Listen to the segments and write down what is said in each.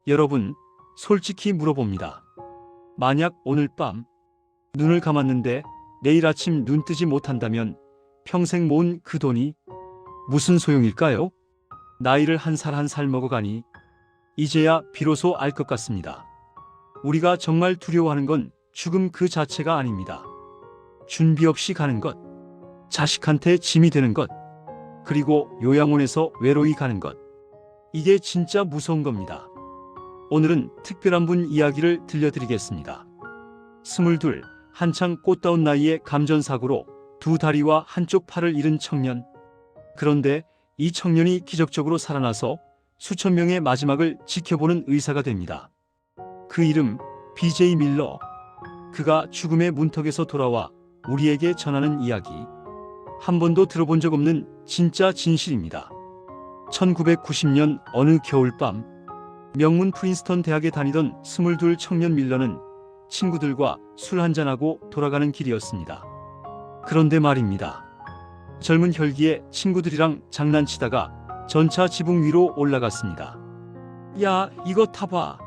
여러분, 솔직히 물어봅니다. 만약 오늘 밤 눈을 감았는데 내일 아침 눈 뜨지 못한다면 평생 모은 그 돈이 무슨 소용일까요? 나이를 한 살 한 살 먹어가니 이제야 비로소 알 것 같습니다. 우리가 정말 두려워하는 건 죽음 그 자체가 아닙니다. 준비 없이 가는 것, 자식한테 짐이 되는 것, 그리고 요양원에서 외로이 가는 것. 이게 진짜 무서운 겁니다. 오늘은 특별한 분 이야기를 들려드리겠습니다. 22, 한창 꽃다운 나이에 감전사고로 두 다리와 한쪽 팔을 잃은 청년. 그런데 이 청년이 기적적으로 살아나서 수천 명의 마지막을 지켜보는 의사가 됩니다. 그 이름 BJ 밀러. 그가 죽음의 문턱에서 돌아와 우리에게 전하는 이야기. 한 번도 들어본 적 없는 진짜 진실입니다. 1990년 어느 겨울밤, 명문 프린스턴 대학에 다니던 22 청년 밀러는 친구들과 술 한잔하고 돌아가는 길이었습니다. 그런데 말입니다. 젊은 혈기에 친구들이랑 장난치다가 전차 지붕 위로 올라갔습니다. 야, 이거 타봐.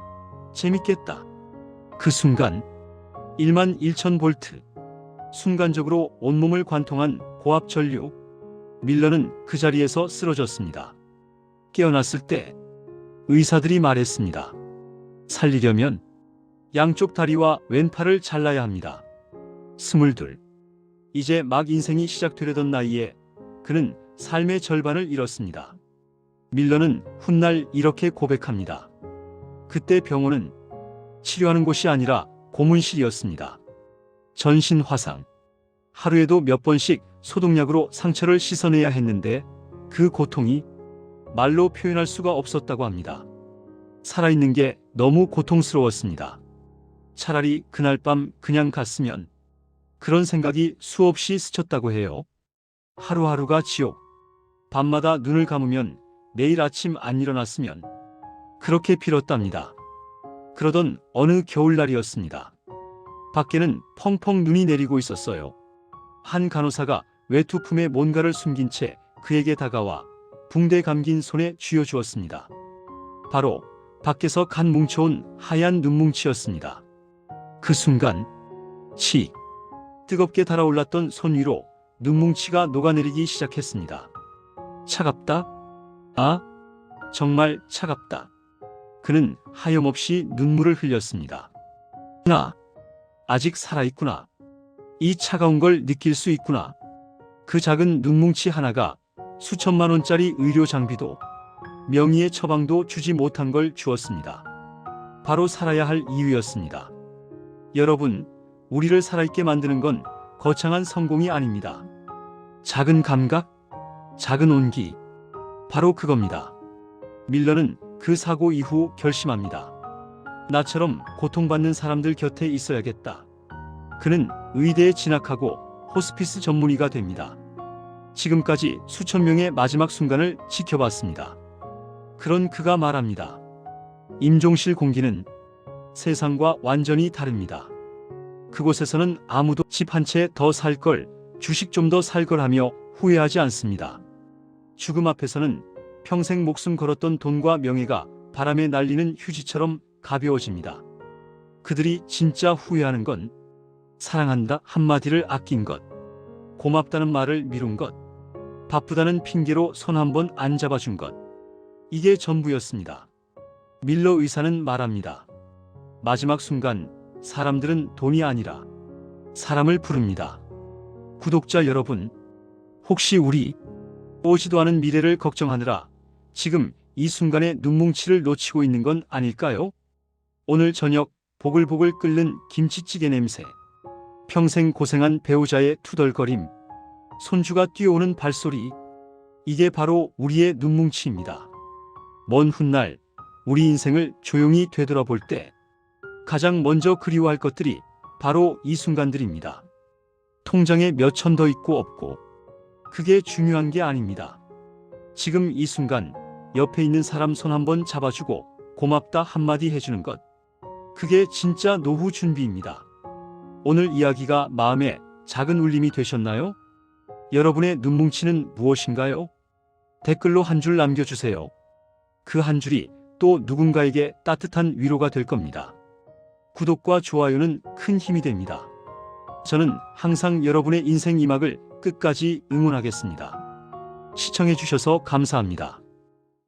재밌겠다. 그 순간 11,000V, 순간적으로 온몸을 관통한 고압 전류. 밀러는 그 자리에서 쓰러졌습니다. 깨어났을 때 의사들이 말했습니다. 살리려면 양쪽 다리와 왼팔을 잘라야 합니다. 22. 이제 막 인생이 시작되려던 나이에 그는 삶의 절반을 잃었습니다. 밀러는 훗날 이렇게 고백합니다. 그때 병원은 치료하는 곳이 아니라 고문실이었습니다. 전신 화상. 하루에도 몇 번씩 소독약으로 상처를 씻어내야 했는데 그 고통이 말로 표현할 수가 없었다고 합니다. 살아있는 게 너무 고통스러웠습니다. 차라리 그날 밤 그냥 갔으면. 그런 생각이 수없이 스쳤다고 해요. 하루하루가 지옥. 밤마다 눈을 감으면 내일 아침 안 일어났으면. 그렇게 빌었답니다. 그러던 어느 겨울날이었습니다. 밖에는 펑펑 눈이 내리고 있었어요. 한 간호사가 외투품에 뭔가를 숨긴 채 그에게 다가와 붕대 감긴 손에 쥐어주었습니다. 바로 밖에서 간 뭉쳐온 하얀 눈뭉치였습니다. 그 순간 뜨겁게 달아올랐던 손 위로 눈뭉치가 녹아내리기 시작했습니다. 차갑다? 아, 정말 차갑다. 그는 하염없이 눈물을 흘렸습니다. 나 아직 살아있구나. 이 차가운 걸 느낄 수 있구나. 그 작은 눈뭉치 하나가 수천만 원짜리 의료 장비도 명의의 처방도 주지 못한 걸 주었습니다. 바로 살아야 할 이유였습니다. 여러분, 우리를 살아있게 만드는 건 거창한 성공이 아닙니다. 작은 감각, 작은 온기, 바로 그겁니다. 밀러는 그 사고 이후 결심합니다. 나처럼 고통받는 사람들 곁에 있어야겠다. 그는 의대에 진학하고 호스피스 전문의가 됩니다. 지금까지 수천 명의 마지막 순간을 지켜봤습니다. 그런 그가 말합니다. 임종실 공기는 세상과 완전히 다릅니다. 그곳에서는 아무도 집 한 채 더 살 걸, 주식 좀 더 살 걸 하며 후회하지 않습니다. 죽음 앞에서는 평생 목숨 걸었던 돈과 명예가 바람에 날리는 휴지처럼 가벼워집니다. 그들이 진짜 후회하는 건 사랑한다 한마디를 아낀 것, 고맙다는 말을 미룬 것, 바쁘다는 핑계로 손 한 번 안 잡아준 것. 이게 전부였습니다. 밀러 의사는 말합니다. 마지막 순간 사람들은 돈이 아니라 사람을 부릅니다. 구독자 여러분, 혹시 우리 오지도 않은 미래를 걱정하느라 지금 이 순간에 눈뭉치를 놓치고 있는 건 아닐까요? 오늘 저녁 보글보글 끓는 김치찌개 냄새, 평생 고생한 배우자의 투덜거림, 손주가 뛰어오는 발소리, 이게 바로 우리의 눈뭉치입니다. 먼 훗날 우리 인생을 조용히 되돌아볼 때 가장 먼저 그리워할 것들이 바로 이 순간들입니다. 통장에 몇천 더 있고 없고 그게 중요한 게 아닙니다. 지금 이 순간 옆에 있는 사람 손 한번 잡아주고 고맙다 한마디 해주는 것, 그게 진짜 노후 준비입니다. 오늘 이야기가 마음에 작은 울림이 되셨나요? 여러분의 눈뭉치는 무엇인가요? 댓글로 한 줄 남겨주세요. 그 한 줄이 또 누군가에게 따뜻한 위로가 될 겁니다. 구독과 좋아요는 큰 힘이 됩니다. 저는 항상 여러분의 인생 2막을 끝까지 응원하겠습니다. 시청해주셔서 감사합니다.